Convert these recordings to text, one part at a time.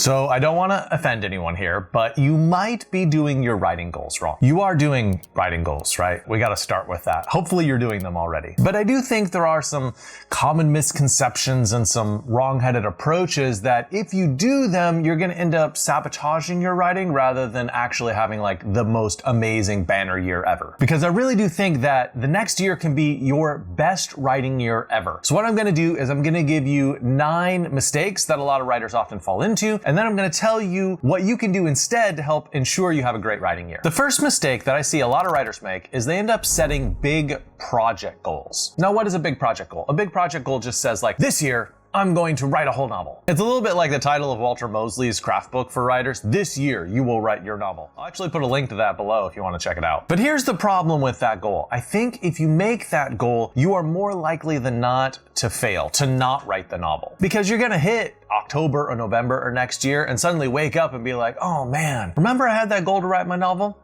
So I don't want to offend anyone here, but you might be doing your writing goals wrong. You are doing writing goals, right? We got to start with that. Hopefully you're doing them already. But I do think there are some common misconceptions and some wrong-headed approaches that if you do them, you're going to end up sabotaging your writing rather than actually having like the most amazing banner year ever. Because I really do think that the next year can be your best writing year ever. So what I'm going to do is I'm going to give you 9 mistakes that a lot of writers often fall into, and then I'm going to tell you what you can do instead to help ensure you have a great writing year. The first mistake that I see a lot of writers make is they end up setting big project goals. Now, what is a big project goal? A big project goal just says like, this year, I'm going to write a whole novel. It's a little bit like the title of Walter Mosley's craft book for writers, This Year You Will Write Your Novel. I'll actually put a link to that below if you want to check it out. But here's the problem with that goal. I think if you make that goal, you are more likely than not to fail, to not write the novel. Because you're gonna hit October or November or next year and suddenly wake up and be like, oh man, remember I had that goal to write my novel?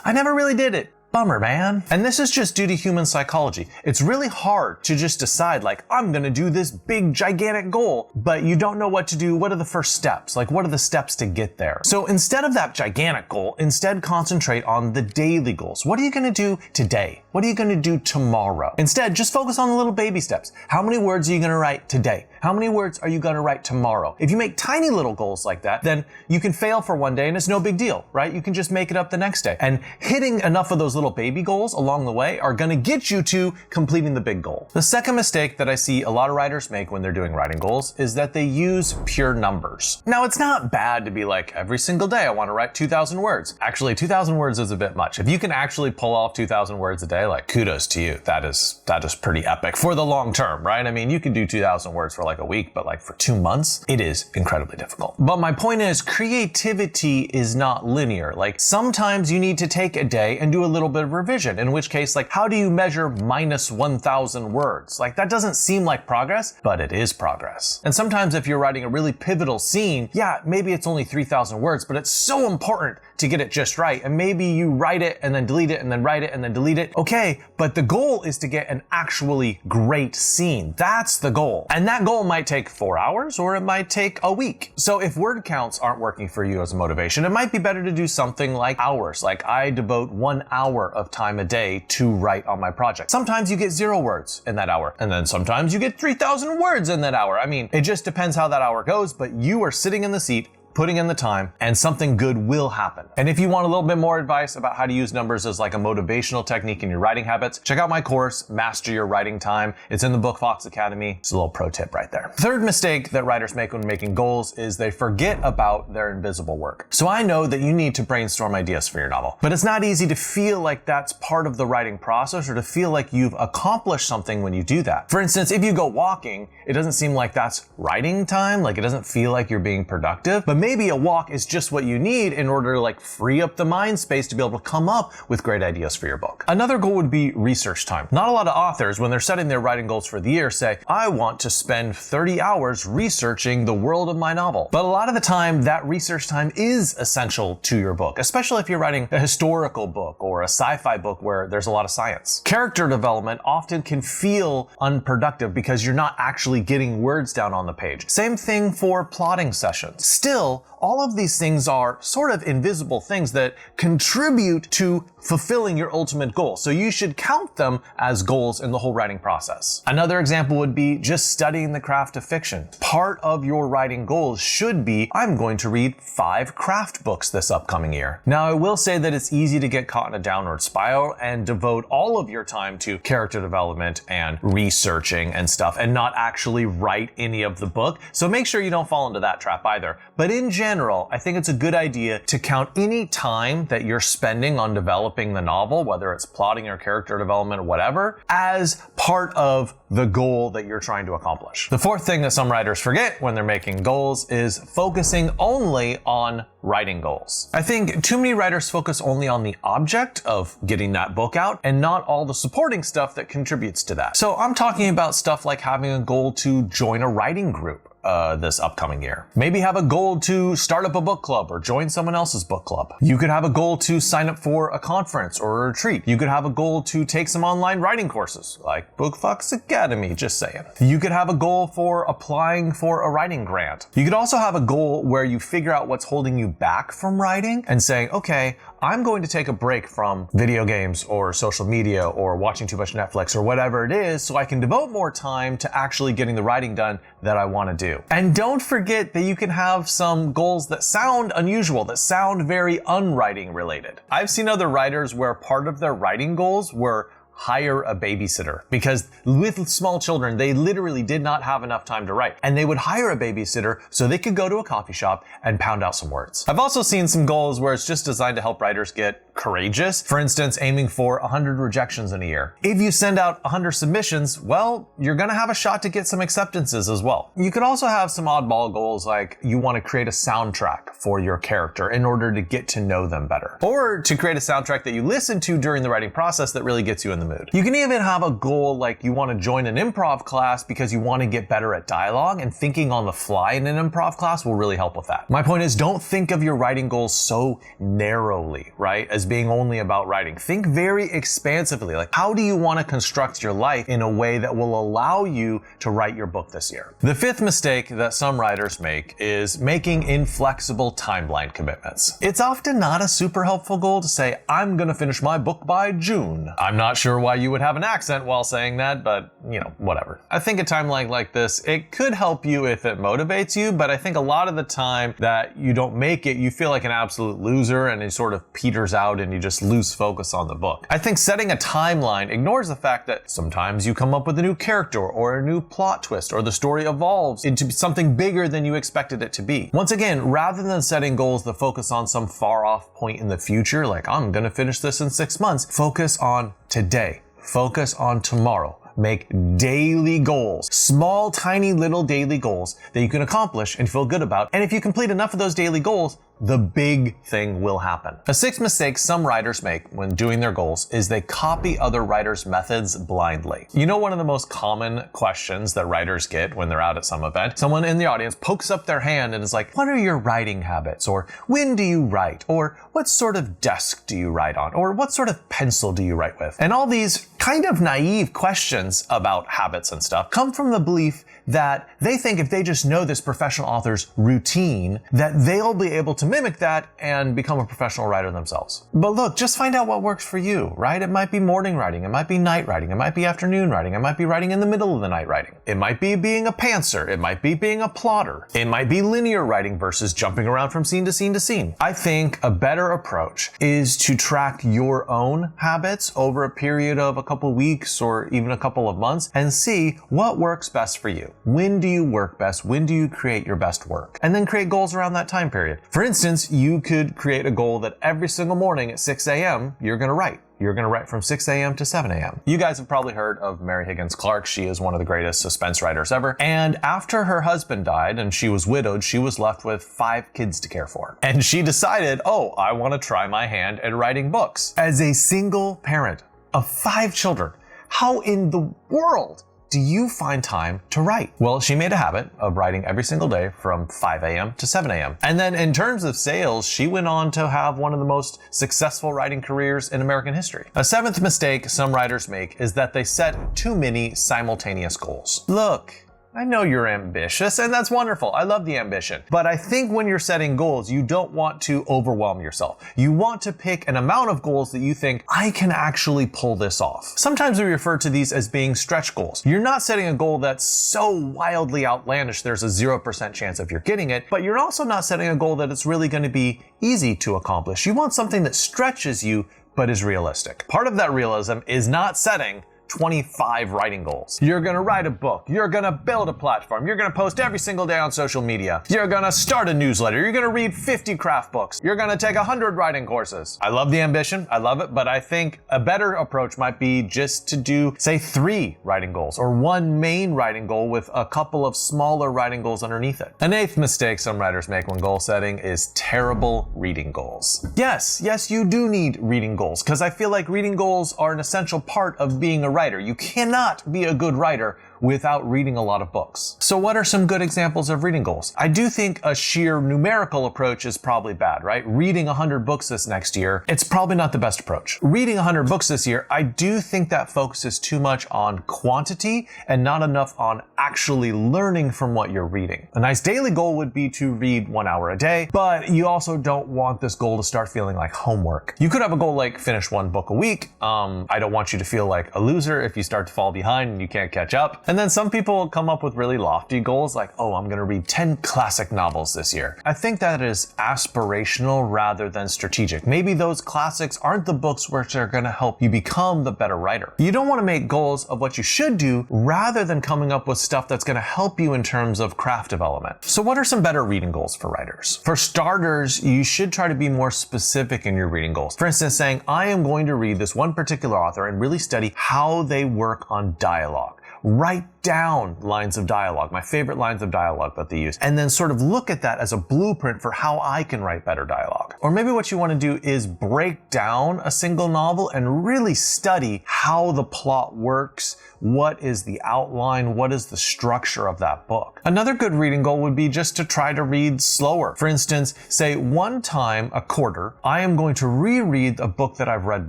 I never really did it. Bummer, man. And this is just due to human psychology. It's really hard to just decide like, I'm gonna do this big gigantic goal, but you don't know what to do. What are the first steps? Like, what are the steps to get there? So instead of that gigantic goal, instead concentrate on the daily goals. What are you gonna do today? What are you gonna do tomorrow? Instead, just focus on the little baby steps. How many words are you gonna write today? How many words are you gonna write tomorrow? If you make tiny little goals like that, then you can fail for one day and it's no big deal, right? You can just make it up the next day. And hitting enough of those little baby goals along the way are gonna get you to completing the big goal. The second mistake that I see a lot of writers make when they're doing writing goals is that they use pure numbers. Now, it's not bad to be like, every single day I wanna write 2,000 words. Actually, 2,000 words is a bit much. If you can actually pull off 2,000 words a day, like kudos to you. That is pretty epic for the long term, right? I mean, you can do 2,000 words for like a week, but like for 2 months, it is incredibly difficult. But my point is, creativity is not linear. Like sometimes you need to take a day and do a little bit of revision, in which case, like, how do you measure minus 1,000 words? Like that doesn't seem like progress, but it is progress. And sometimes if you're writing a really pivotal scene, yeah, maybe it's only 3,000 words, but it's so important to get it just right. And maybe you write it and then delete it and then write it and then delete it. Okay, but the goal is to get an actually great scene. That's the goal. And that goal might take 4 hours or it might take a week. So if word counts aren't working for you as a motivation, it might be better to do something like hours. Like I devote 1 hour of time a day to write on my project. Sometimes you get 0 words in that hour. And then sometimes you get 3,000 words in that hour. I mean, it just depends how that hour goes, but you are sitting in the seat, putting in the time, and something good will happen. And if you want a little bit more advice about how to use numbers as like a motivational technique in your writing habits, check out my course, Master Your Writing Time. It's in the Book Fox Academy. It's a little pro tip right there. Third mistake that writers make when making goals is they forget about their invisible work. So I know that you need to brainstorm ideas for your novel, but it's not easy to feel like that's part of the writing process or to feel like you've accomplished something when you do that. For instance, if you go walking, it doesn't seem like that's writing time. Like it doesn't feel like you're being productive, but maybe a walk is just what you need in order to like free up the mind space to be able to come up with great ideas for your book. Another goal would be research time. Not a lot of authors, when they're setting their writing goals for the year, say, I want to spend 30 hours researching the world of my novel. But a lot of the time, that research time is essential to your book, especially if you're writing a historical book or a sci-fi book where there's a lot of science. Character development often can feel unproductive because you're not actually getting words down on the page. Same thing for plotting sessions. Still, all of these things are sort of invisible things that contribute to fulfilling your ultimate goal. So you should count them as goals in the whole writing process. Another example would be just studying the craft of fiction. Part of your writing goals should be, I'm going to read 5 craft books this upcoming year. Now, I will say that it's easy to get caught in a downward spiral and devote all of your time to character development and researching and stuff and not actually write any of the book. So make sure you don't fall into that trap either. But in general, I think it's a good idea to count any time that you're spending on developing the novel, whether it's plotting or character development or whatever, as part of the goal that you're trying to accomplish. The fourth thing that some writers forget when they're making goals is focusing only on writing goals. I think too many writers focus only on the object of getting that book out and not all the supporting stuff that contributes to that. So I'm talking about stuff like having a goal to join a writing group, this upcoming year. Maybe have a goal to start up a book club or join someone else's book club. You could have a goal to sign up for a conference or a retreat. You could have a goal to take some online writing courses like BookFox Academy, just saying. You could have a goal for applying for a writing grant. You could also have a goal where you figure out what's holding you back from writing and saying, okay, I'm going to take a break from video games or social media or watching too much Netflix or whatever it is so I can devote more time to actually getting the writing done that I want to do. And don't forget that you can have some goals that sound unusual, that sound very unwriting related. I've seen other writers where part of their writing goals were hire a babysitter, because with small children, they literally did not have enough time to write. And they would hire a babysitter so they could go to a coffee shop and pound out some words. I've also seen some goals where it's just designed to help writers get courageous. For instance, aiming for 100 rejections in a year. If you send out 100 submissions, well, you're gonna have a shot to get some acceptances as well. You could also have some oddball goals like you want to create a soundtrack for your character in order to get to know them better. Or to create a soundtrack that you listen to during the writing process that really gets you in the mood. You can even have a goal like you want to join an improv class because you want to get better at dialogue, and thinking on the fly in an improv class will really help with that. My point is, don't think of your writing goals so narrowly, right? As being only about writing. Think very expansively. Like, how do you want to construct your life in a way that will allow you to write your book this year? The fifth mistake that some writers make is making inflexible timeline commitments. It's often not a super helpful goal to say, I'm going to finish my book by June. I'm not sure why you would have an accent while saying that, but whatever. I think a timeline like this, it could help you if it motivates you, but I think a lot of the time that you don't make it, you feel like an absolute loser and it sort of peters out and you just lose focus on the book. I think setting a timeline ignores the fact that sometimes you come up with a new character or a new plot twist, or the story evolves into something bigger than you expected it to be. Once again, rather than setting goals that focus on some far off point in the future, like I'm gonna finish this in 6 months, focus on today. Focus on tomorrow. Make daily goals, small, tiny little daily goals that you can accomplish and feel good about. And if you complete enough of those daily goals, the big thing will happen. A sixth mistake some writers make when doing their goals is they copy other writers' methods blindly. You know, one of the most common questions that writers get when they're out at some event, someone in the audience pokes up their hand and is like, what are your writing habits? Or when do you write? Or what sort of desk do you write on? Or what sort of pencil do you write with? And all these kind of naive questions about habits and stuff come from the belief that they think if they just know this professional author's routine, that they'll be able to mimic that and become a professional writer themselves. But look, just find out what works for you, right? It might be morning writing, it might be night writing, it might be afternoon writing, it might be writing in the middle of the night writing. It might be being a pantser, it might be being a plotter, it might be linear writing versus jumping around from scene to scene to scene. I think a better approach is to track your own habits over a period of a couple weeks or even a couple of months and see what works best for you. When do you work best? When do you create your best work? And then create goals around that time period. For instance, you could create a goal that every single morning at 6 a.m. you're going to write. You're going to write from 6 a.m. to 7 a.m. You guys have probably heard of Mary Higgins Clark. She is one of the greatest suspense writers ever. And after her husband died and she was widowed, she was left with 5 kids to care for. And she decided, oh, I want to try my hand at writing books. As a single parent of 5 children, how in the world do you find time to write? Well, she made a habit of writing every single day from 5 a.m. to 7 a.m. And then in terms of sales, she went on to have one of the most successful writing careers in American history. A seventh mistake some writers make is that they set too many simultaneous goals. Look, I know you're ambitious, and that's wonderful. I love the ambition. But I think when you're setting goals, you don't want to overwhelm yourself. You want to pick an amount of goals that you think, I can actually pull this off. Sometimes we refer to these as being stretch goals. You're not setting a goal that's so wildly outlandish there's a 0% chance of you're getting it, but you're also not setting a goal that it's really going to be easy to accomplish. You want something that stretches you, but is realistic. Part of that realism is not setting 25 writing goals. You're gonna write a book. You're gonna build a platform. You're gonna post every single day on social media. You're gonna start a newsletter. You're gonna read 50 craft books. You're gonna take 100 writing courses. I love the ambition. I love it, but I think a better approach might be just to do, say, 3 writing goals or 1 main writing goal with a couple of smaller writing goals underneath it. An 8th mistake some writers make when goal setting is terrible reading goals. Yes, you do need reading goals, because I feel like reading goals are an essential part of being a writer. You cannot be a good writer without reading a lot of books. So what are some good examples of reading goals? I do think a sheer numerical approach is probably bad, right? Reading 100 books this next year, it's probably not the best approach. Reading 100 books this year, I do think that focuses too much on quantity and not enough on actually learning from what you're reading. A nice daily goal would be to read 1 hour a day, but you also don't want this goal to start feeling like homework. You could have a goal like finish 1 book a week. I don't want you to feel like a loser if you start to fall behind and you can't catch up. And then some people come up with really lofty goals like, oh, I'm gonna read 10 classic novels this year. I think that is aspirational rather than strategic. Maybe those classics aren't the books which are gonna help you become the better writer. You don't wanna make goals of what you should do rather than coming up with stuff that's gonna help you in terms of craft development. So what are some better reading goals for writers? For starters, you should try to be more specific in your reading goals. For instance, saying, I am going to read this one particular author and really study how they work on dialogue. Write down lines of dialogue, my favorite lines of dialogue that they use, and then sort of look at that as a blueprint for how I can write better dialogue. Or maybe what you want to do is break down a single novel and really study how the plot works, what is the outline, what is the structure of that book. Another good reading goal would be just to try to read slower. For instance, say 1 time a quarter, I am going to reread a book that I've read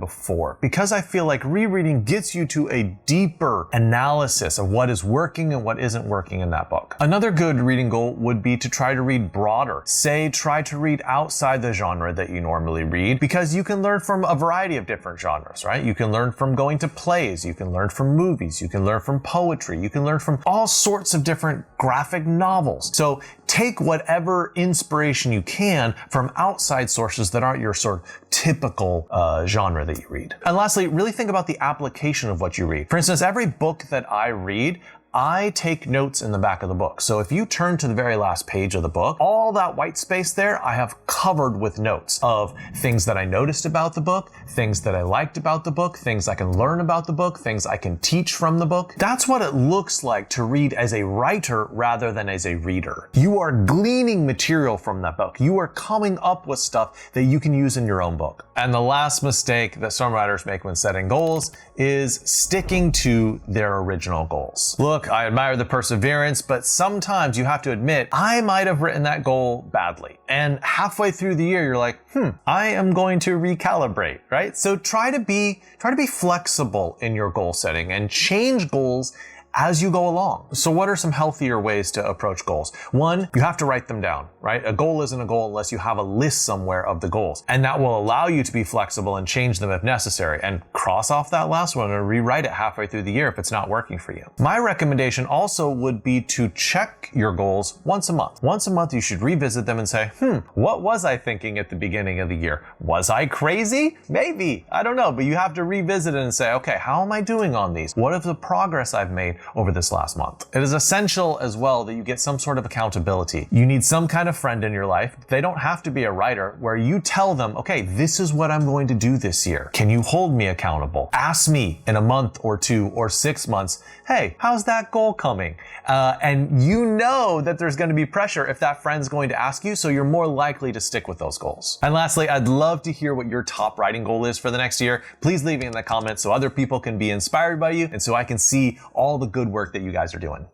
before, because I feel like rereading gets you to a deeper analysis of what is working and what isn't working in that book. Another good reading goal would be to try to read broader. Say, try to read outside the genre that you normally read, because you can learn from a variety of different genres, right? You can learn from going to plays, you can learn from movies, you can learn from poetry, you can learn from all sorts of different graphic novels. So take whatever inspiration you can from outside sources that aren't your sort of typical genre that you read. And lastly, really think about the application of what you read. For instance, every book that I read, I take notes in the back of the book. So if you turn to the very last page of the book, all that white space there, I have covered with notes of things that I noticed about the book, things that I liked about the book, things I can learn about the book, things I can teach from the book. That's what it looks like to read as a writer rather than as a reader. You are gleaning material from that book. You are coming up with stuff that you can use in your own book. And the last mistake that some writers make when setting goals is sticking to their original goals. Look, I admire the perseverance, but sometimes you have to admit, I might have written that goal badly. And halfway through the year, you're like, I am going to recalibrate, right? So try to be flexible in your goal setting and change goals as you go along. So what are some healthier ways to approach goals? One, you have to write them down, right? A goal isn't a goal unless you have a list somewhere of the goals. And that will allow you to be flexible and change them if necessary. And cross off that last one and rewrite it halfway through the year if it's not working for you. My recommendation also would be to check your goals once a month. Once a month, you should revisit them and say, what was I thinking at the beginning of the year? Was I crazy? Maybe, I don't know, but you have to revisit it and say, okay, how am I doing on these? What is the progress I've made over this last month? It is essential as well that you get some sort of accountability. You need some kind of friend in your life. They don't have to be a writer, where you tell them, okay, this is what I'm going to do this year. Can you hold me accountable? Ask me in a month or 2 or 6 months, hey, how's that goal coming? And you know that there's going to be pressure if that friend's going to ask you, so you're more likely to stick with those goals. And lastly, I'd love to hear what your top writing goal is for the next year. Please leave it in the comments so other people can be inspired by you and so I can see all the good work that you guys are doing.